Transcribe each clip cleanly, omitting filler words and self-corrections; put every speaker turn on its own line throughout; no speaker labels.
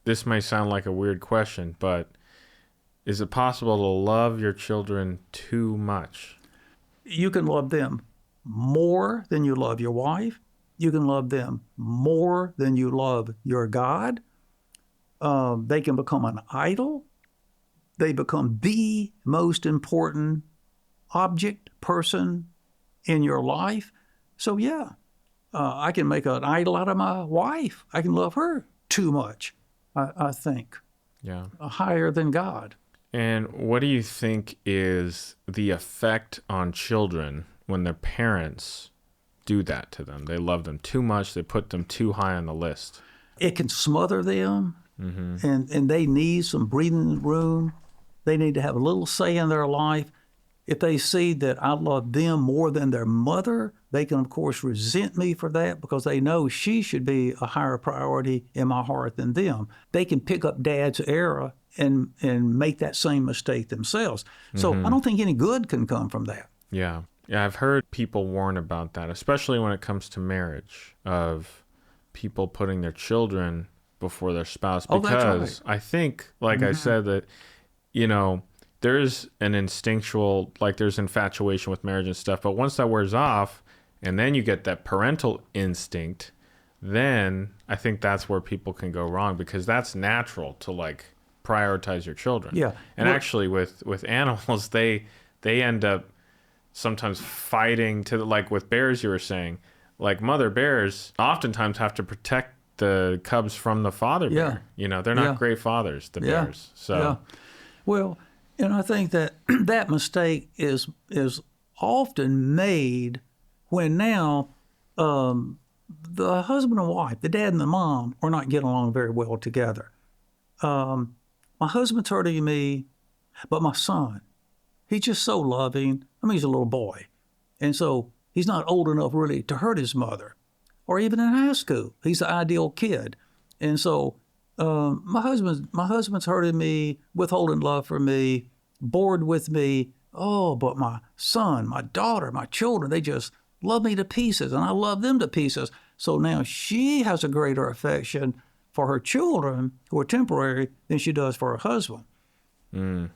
this may sound like a weird question, but is it possible to love your children too much?
You can love them more than you love your wife. You can love them more than you love your God. They can become an idol. They become the most important object, person in your life. So, yeah, I can make an idol out of my wife. I can love her too much, I think,
Yeah.
higher than God.
And what do you think is the effect on children when their parents do that to them? They love them too much. They put them too high on the list.
It can smother them, and they need some breathing room. They need to have a little say in their life. If they see that I love them more than their mother, they can, of course, resent me for that because they know she should be a higher priority in my heart than them. They can pick up dad's error and make that same mistake themselves. So I don't think any good can come from that.
Yeah. Yeah, I've heard people warn about that, especially when it comes to marriage, of people putting their children before their spouse.
Oh,
Because
that's right.
I think, like I said, that, there's an instinctual, like there's infatuation with marriage and stuff. But once that wears off and then you get that parental instinct, then I think that's where people can go wrong because that's natural to like prioritize your children.
Yeah.
And
Well-
actually with animals, they end up sometimes fighting to like with bears you were saying, like mother bears oftentimes have to protect the cubs from the father bear. They're not great fathers, the bears. So
Yeah. Well, and I think that that mistake is often made when now the husband and wife, the dad and the mom, are not getting along very well together. My husband's hurting me, but my son, he's just so loving. I mean, he's a little boy. And so he's not old enough really to hurt his mother. Or even in high school, he's the ideal kid. And so my husband's hurting me, withholding love from me, bored with me. Oh, but my son, my daughter, my children, they just love me to pieces, and I love them to pieces. So now she has a greater affection for her children, who are temporary, than she does for her husband. And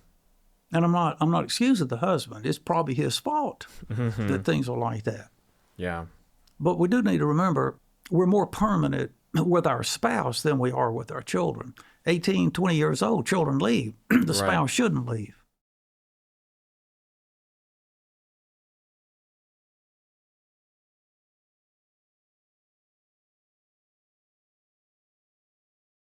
I'm not excusing the husband. It's probably his fault that things are like that.
yeah.
But we do need to remember we're more permanent with our spouse than we are with our children. 18, 20 years old, children leave. The spouse shouldn't leave.